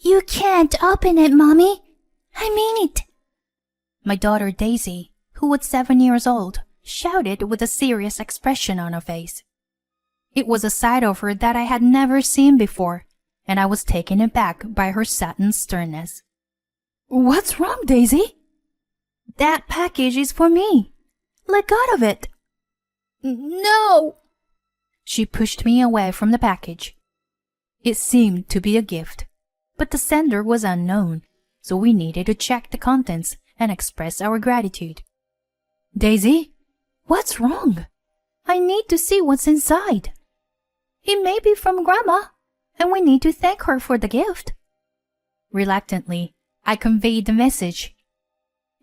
You can't open it, Mommy. I mean it. My daughter Daisy, who was 7 years old, shouted with a serious expression on her face. It was a side of her that I had never seen before, and I was taken aback by her sudden sternness. What's wrong, Daisy? That package is for me. Let go of it. No! She pushed me away from the package. It seemed to be a gift, but the sender was unknown, so we needed to check the contents and express our gratitude. Daisy, what's wrong? I need to see what's inside. It may be from Grandma, and we need to thank her for the gift. Reluctantly, I conveyed the message,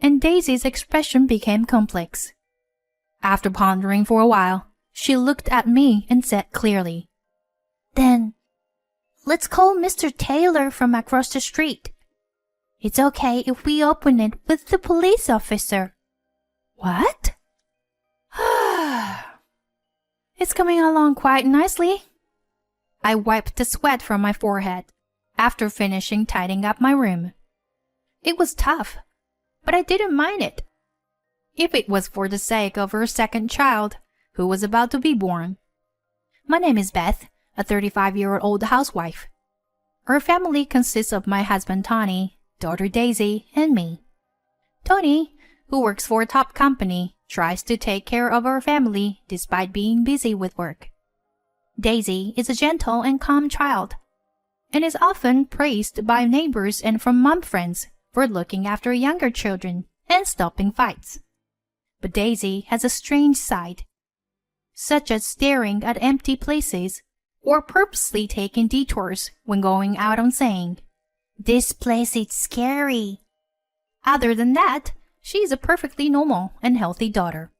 and Daisy's expression became complex. After pondering for a while, she looked at me and said clearly, Then, let's call Mr. Taylor from across the street. It's okay if we open it with the police officer. What? It's coming along quite nicely. I wiped the sweat from my forehead after finishing tidying up my room. It was tough, but I didn't mind it. If it was for the sake of her second child, who was about to be born. My name is Beth, a 35-year-old housewife. Our family consists of my husband Tony, daughter Daisy, and me. Tony, who works for a top company, tries to take care of our family despite being busy with work. Daisy is a gentle and calm child, and is often praised by neighbors and from mom friends for looking after younger children and stopping fights. But Daisy has a strange side, such as staring at empty places or purposely taking detours when going out and saying, This place is scary. Other than that, she is a perfectly normal and healthy daughter.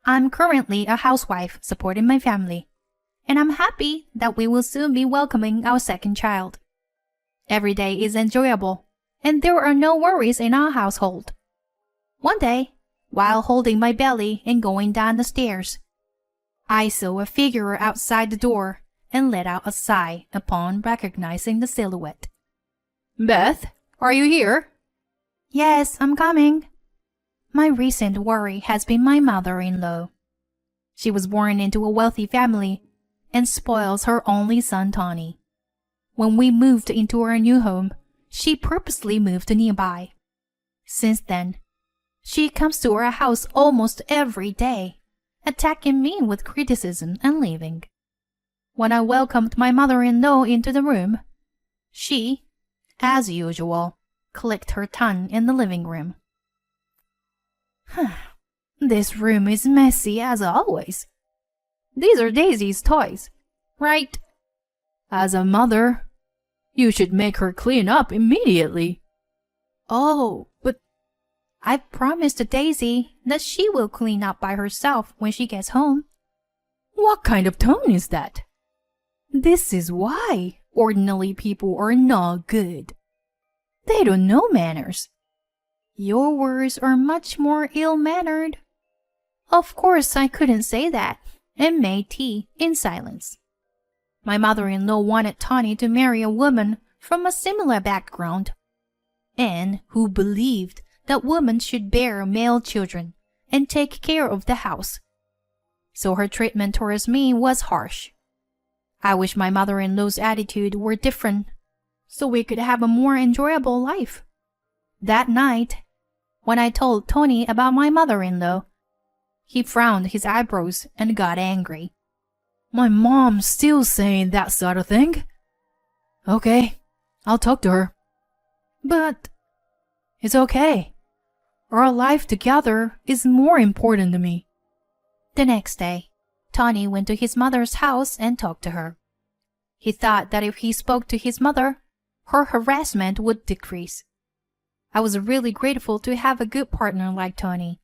I'm currently a housewife supporting my family, and I'm happy that we will soon be welcoming our second child. Every day is enjoyable, and there are no worries in our household. One day, while holding my belly and going down the stairs, I saw a figure outside the door and let out a sigh upon recognizing the silhouette. Beth, are you here? Yes, I'm coming. My recent worry has been my mother-in-law. She was born into a wealthy family and spoils her only son Tony. When we moved into our new home, she purposely moved nearby. Since then, she comes to our house almost every day, attacking me with criticism and leaving. When I welcomed my mother-in-law into the room, she, as usual, clicked her tongue in the living room. This room is messy as always. These are Daisy's toys, right? As a mother, you should make her clean up immediately. Oh, but I promised Daisy that she will clean up by herself when she gets home. What kind of tone is that? This is why ordinary people are not good. They don't know manners. Your words are much more ill-mannered. Of course, I couldn't say that, and made tea in silence. My mother-in-law wanted Tony to marry a woman from a similar background, and who believed that women should bear male children and take care of the house. So her treatment towards me was harsh. I wish my mother-in-law's attitude were different, so we could have a more enjoyable life. That night, when I told Tony about my mother-in-law, he frowned his eyebrows and got angry. My mom's still saying that sort of thing. Okay, I'll talk to her. But it's okay. Our life together is more important to me. The next day, Tony went to his mother's house and talked to her. He thought that if he spoke to his mother, her harassment would decrease. I was really grateful to have a good partner like Tony.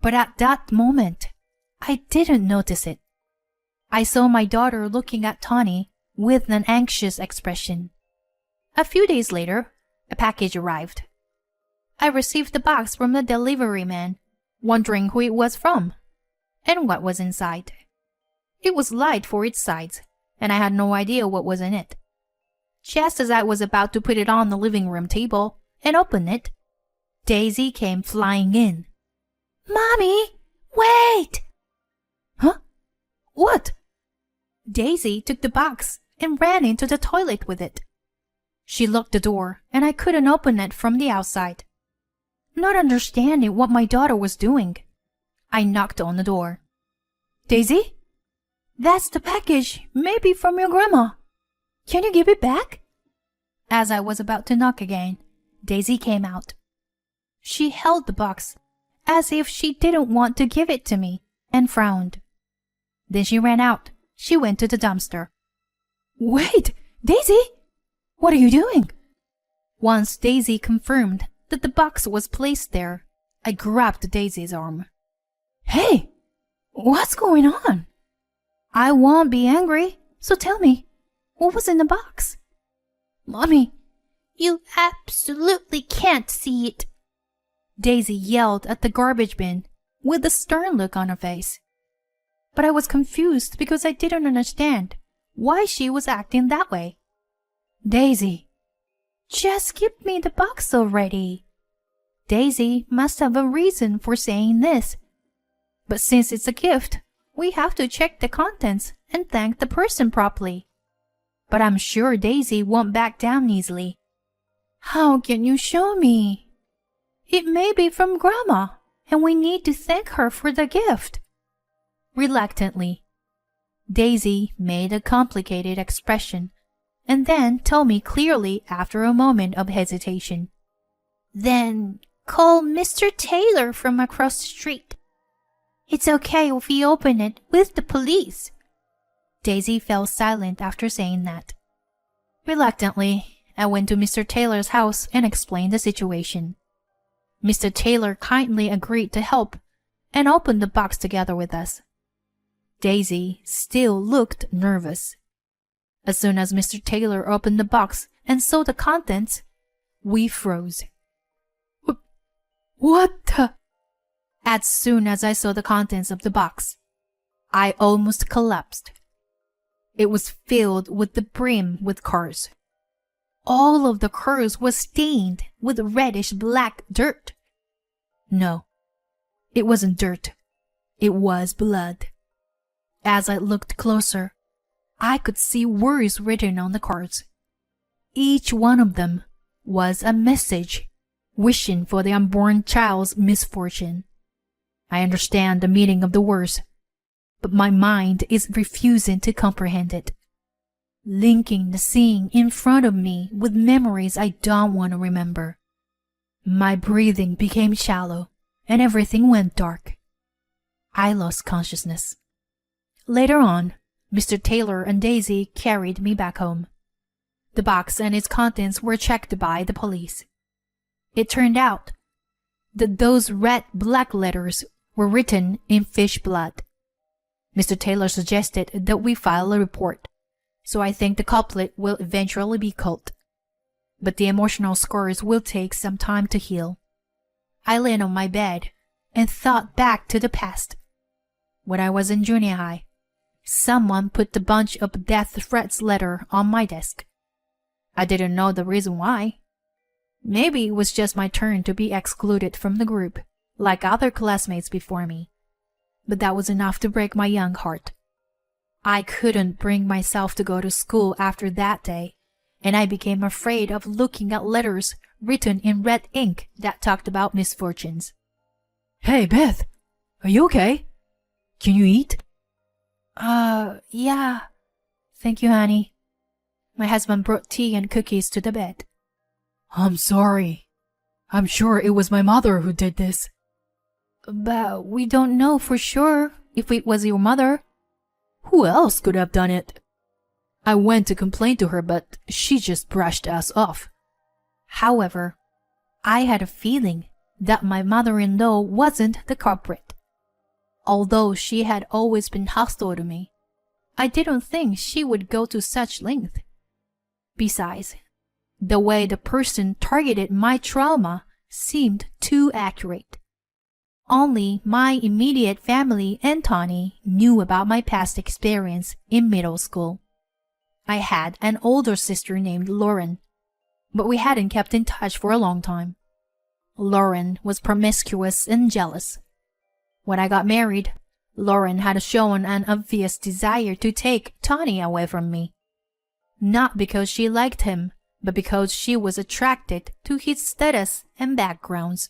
But at that moment, I didn't notice it. I saw my daughter looking at Tony with an anxious expression. A few days later, a package arrived. I received the box from the delivery man, wondering who it was from and what was inside. It was light for its size, and I had no idea what was in it. Just as I was about to put it on the living room table and open it, Daisy came flying in. "Mommy, wait!" "Huh? What?" Daisy took the box and ran into the toilet with it. She locked the door, and I couldn't open it from the outside. Not understanding what my daughter was doing, I knocked on the door. "Daisy? That's the package, maybe from your grandma. Can you give it back?" As I was about to knock again, Daisy came out. She held the box as if she didn't want to give it to me and frowned. Then she ran out. She went to the dumpster. "Wait, Daisy! What are you doing?" Once Daisy confirmed that the box was placed there, I grabbed Daisy's arm. "Hey, what's going on?" "I won't be angry, so tell me, what was in the box?" "Mommy, you absolutely can't see it," Daisy yelled at the garbage bin with a stern look on her face. But I was confused because I didn't understand why she was acting that way. "Daisy, just give me the box already." Daisy must have a reason for saying this. But since it's a gift, we have to check the contents and thank the person properly. But I'm sure Daisy won't back down easily. "How can you show me? It may be from Grandma, and we need to thank her for the gift." Reluctantly, Daisy made a complicated expression and then told me clearly after a moment of hesitation. "Then call Mr. Taylor from across the street. It's okay if we open it with the police." Daisy fell silent after saying that. Reluctantly, I went to Mr. Taylor's house and explained the situation. Mr. Taylor kindly agreed to help and opened the box together with us. Daisy still looked nervous. As soon as Mr. Taylor opened the box and saw the contents, we froze. "What the?" As soon as I saw the contents of the box, I almost collapsed. It was filled with the brim with cars. All of the cars was stained with reddish-black dirt. No, it wasn't dirt. It was blood. As I looked closer, I could see words written on the cards. Each one of them was a message wishing for the unborn child's misfortune. I understand the meaning of the words, but my mind is refusing to comprehend it. Linking the scene in front of me with memories I don't want to remember. My breathing became shallow, and everything went dark. I lost consciousness. Later on, Mr. Taylor and Daisy carried me back home. The box and its contents were checked by the police. It turned out that those red-black letters were written in fish blood. Mr. Taylor suggested that we file a report, so I think the culprit will eventually be caught. But the emotional scars will take some time to heal. I lay on my bed and thought back to the past. When I was in junior high, someone put the bunch of death threats letter on my desk. I didn't know the reason why. Maybe it was just my turn to be excluded from the group, like other classmates before me. But that was enough to break my young heart. I couldn't bring myself to go to school after that day, and I became afraid of looking at letters written in red ink that talked about misfortunes. "Hey, Beth, are you okay? Can you eat?" Yeah. Thank you, honey." My husband brought tea and cookies to the bed. "I'm sorry. I'm sure it was my mother who did this." "But we don't know for sure if it was your mother." "Who else could have done it?" I went to complain to her, but she just brushed us off. However, I had a feeling that my mother-in-law wasn't the culprit. Although she had always been hostile to me, I didn't think she would go to such length. Besides, the way the person targeted my trauma seemed too accurate. Only my immediate family and Tawny knew about my past experience in middle school. I had an older sister named Lauren, but we hadn't kept in touch for a long time. Lauren was promiscuous and jealous. When I got married, Lauren had shown an obvious desire to take Tony away from me. Not because she liked him, but because she was attracted to his status and backgrounds.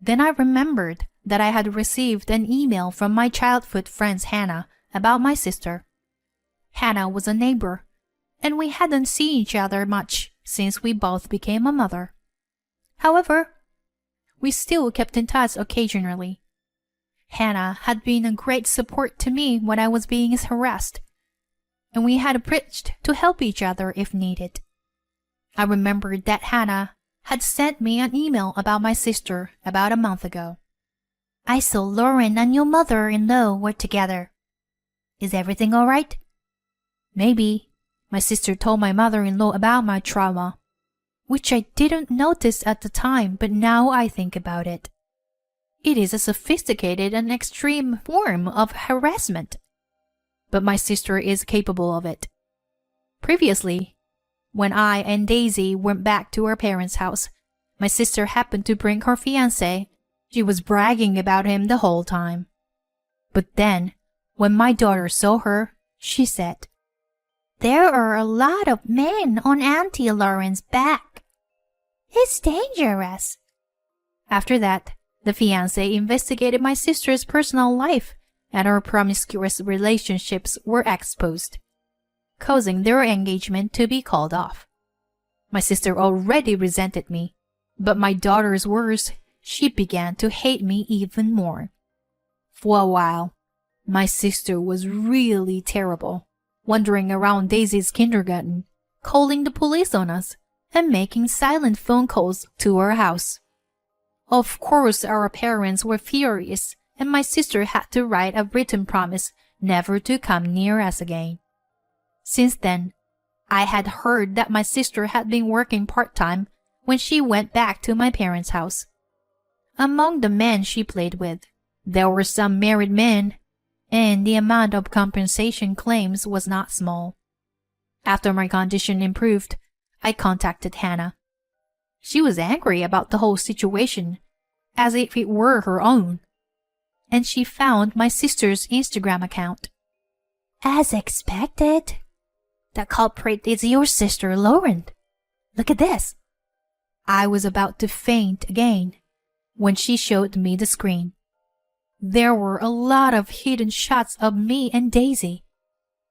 Then I remembered that I had received an email from my childhood friend Hannah about my sister. Hannah was a neighbor, and we hadn't seen each other much since we both became a mother. However, we still kept in touch occasionally. Hannah had been a great support to me when I was being harassed, and we had preached to help each other if needed. I remembered that Hannah had sent me an email about my sister about a month ago. I saw Lauren and your mother-in-law were together. Is everything all right? Maybe. My sister told my mother-in-law about my trauma, which I didn't notice at the time, but now I think about it. It is a sophisticated and extreme form of harassment, but my sister is capable of it. Previously, when I and Daisy went back to our parents' house, my sister happened to bring her fiancé. She was bragging about him the whole time. But then, when my daughter saw her, she said, "There are a lot of men on Auntie Lauren's back. It's dangerous." After that, the fiancé investigated my sister's personal life, and our promiscuous relationships were exposed, causing their engagement to be called off. My sister already resented me, but my daughter's worse, she began to hate me even more. For a while, my sister was really terrible, wandering around Daisy's kindergarten, calling the police on us, and making silent phone calls to our house. Of course, our parents were furious, and my sister had to write a written promise never to come near us again. Since then, I had heard that my sister had been working part-time when she went back to my parents' house. Among the men she played with, there were some married men, and the amount of compensation claims was not small. After my condition improved, I contacted Hannah. She was angry about the whole situation, as if it were her own, and she found my sister's Instagram account. As expected, the culprit is your sister Lauren. Look at this. I was about to faint again when she showed me the screen. There were a lot of hidden shots of me and Daisy,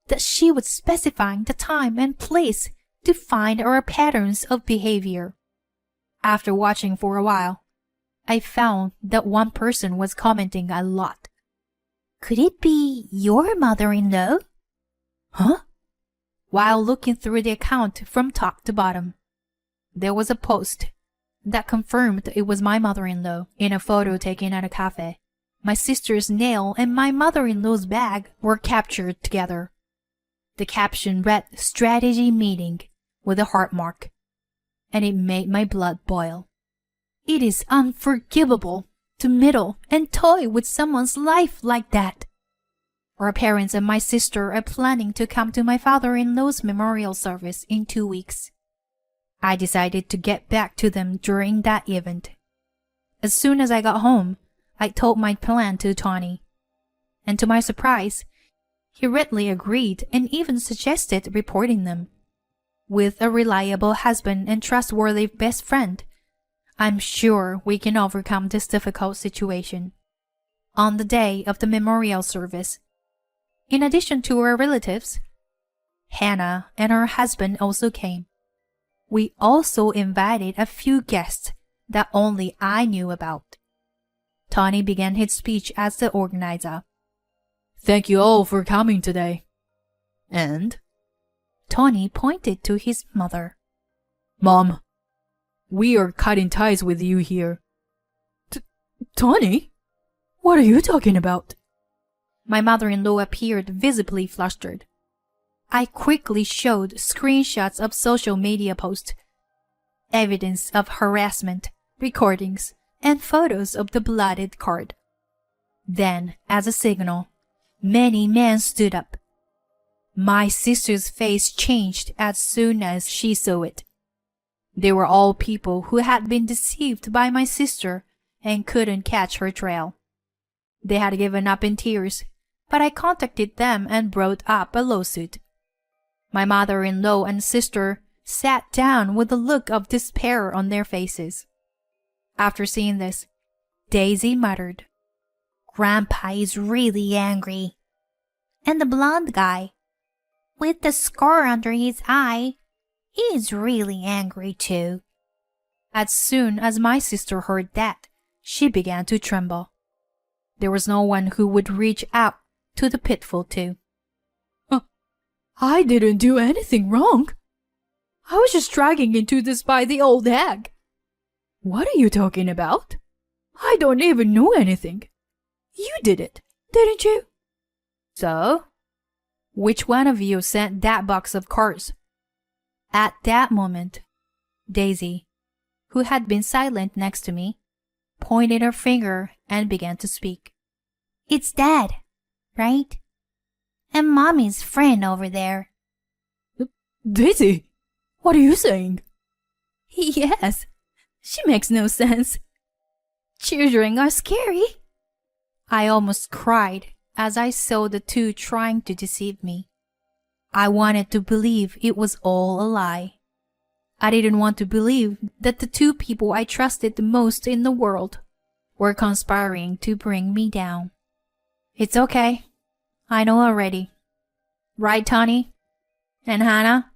that she was specifying the time and place to find our patterns of behavior. After watching for a while, I found that one person was commenting a lot. Could it be your mother-in-law? Huh? While looking through the account from top to bottom, there was a post that confirmed it was my mother-in-law in a photo taken at a cafe. My sister's nail and my mother-in-law's bag were captured together. The caption read "Strategy Meeting" with a heart mark, and it made my blood boil. It is unforgivable to meddle and toy with someone's life like that. Our parents and my sister are planning to come to my father-in-law's memorial service in 2 weeks. I decided to get back to them during that event. As soon as I got home, I told my plan to Tony, and to my surprise, he readily agreed and even suggested reporting them. With a reliable husband and trustworthy best friend, I'm sure we can overcome this difficult situation. On the day of the memorial service, in addition to our relatives, Hannah and her husband also came. We also invited a few guests that only I knew about. Tony began his speech as the organizer. "Thank you all for coming today." And Tony pointed to his mother. "Mom, we are cutting ties with you here." Tony? What are you talking about?" My mother-in-law appeared visibly flustered. I quickly showed screenshots of social media posts, evidence of harassment, recordings, and photos of the bloodied card. Then, as a signal, many men stood up. My sister's face changed as soon as she saw it. They were all people who had been deceived by my sister and couldn't catch her trail. They had given up in tears, but I contacted them and brought up a lawsuit. My mother-in-law and sister sat down with a look of despair on their faces. After seeing this, Daisy muttered, "Grandpa is really angry." And the blonde guy, with the scar under his eye, is really angry too. As soon as my sister heard that, she began to tremble. There was no one who would reach out to the pitfall too. I didn't do anything wrong. I was just dragging into this by the old hag. What are you talking about? I don't even know anything. You did it, didn't you? So? Which one of you sent that box of cards? At that moment, Daisy, who had been silent next to me, pointed her finger and began to speak. It's Dad, right? And Mommy's friend over there. Daisy, what are you saying? Yes, she makes no sense. Children are scary. I almost cried as I saw the two trying to deceive me. I wanted to believe it was all a lie. I didn't want to believe that the two people I trusted the most in the world were conspiring to bring me down. It's okay. I know already. Right, Tawny? And Hannah?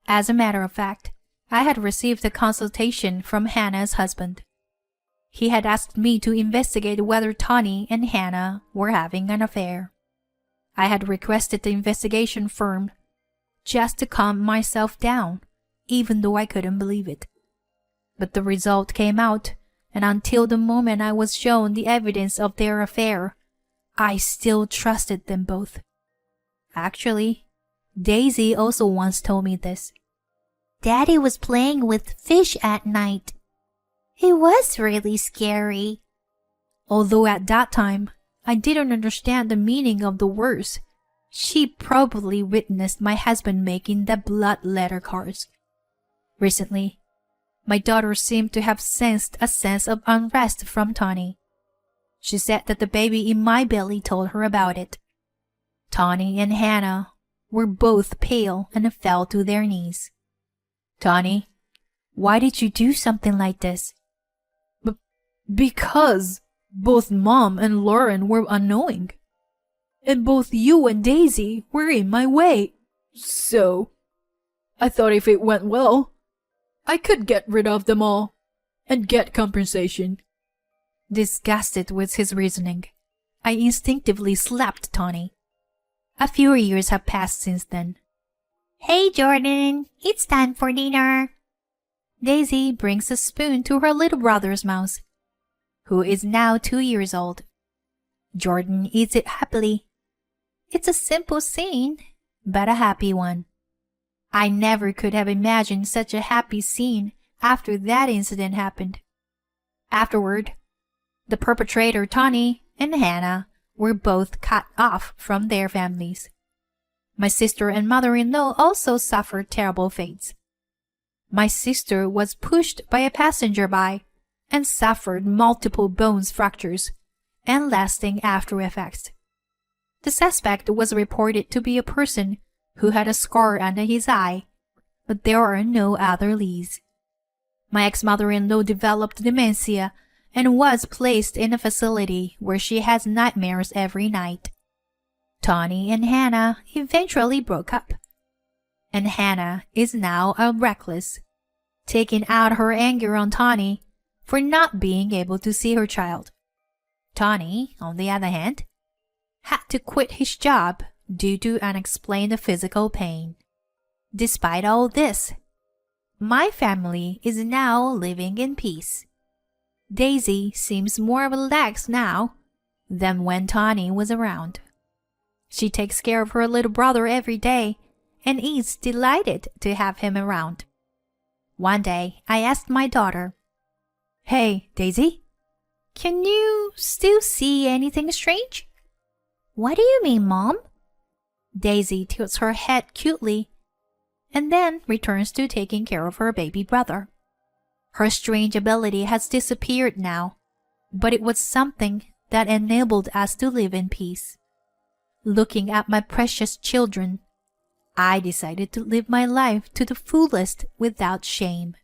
As a matter of fact, I had received a consultation from Hannah's husband. He had asked me to investigate whether Tawny and Hannah were having an affair. I had requested the investigation firm just to calm myself down, even though I couldn't believe it. But the result came out, and until the moment I was shown the evidence of their affair, I still trusted them both. Actually, Daisy also once told me this. Daddy was playing with fish at night. It was really scary. Although at that time, I didn't understand the meaning of the words. She probably witnessed my husband making the blood letter cards. Recently, my daughter seemed to have sensed a sense of unrest from Tawny. She said that the baby in my belly told her about it. Tawny and Hannah were both pale and fell to their knees. Tawny, why did you do something like this? Because both Mom and Lauren were unknowing. And both you and Daisy were in my way. So, I thought if it went well, I could get rid of them all and get compensation. Disgusted with his reasoning, I instinctively slapped Tawny. A few years have passed since then. Hey, Jordan, it's time for dinner. Daisy brings a spoon to her little brother's mouth, who is now 2 years old. Jordan eats it happily. It's a simple scene, but a happy one. I never could have imagined such a happy scene after that incident happened. Afterward, the perpetrator, Tawny, and Hannah were both cut off from their families. My sister and mother-in-law also suffered terrible fates. My sister was pushed by a passenger-by and suffered multiple bones fractures and lasting after effects. The suspect was reported to be a person who had a scar under his eye, but there are no other leads. My ex-mother-in-law developed dementia and was placed in a facility where she has nightmares every night. Tawny and Hannah eventually broke up, and Hannah is now a reckless, taking out her anger on Tawny for not being able to see her child. Tawny, on the other hand, had to quit his job due to unexplained physical pain. Despite all this, my family is now living in peace. Daisy seems more relaxed now than when Tawny was around. She takes care of her little brother every day and is delighted to have him around. One day, I asked my daughter, Hey, Daisy, can you still see anything strange? What do you mean, Mom? Daisy tilts her head cutely and then returns to taking care of her baby brother. Her strange ability has disappeared now, but it was something that enabled us to live in peace. Looking at my precious children, I decided to live my life to the fullest without shame.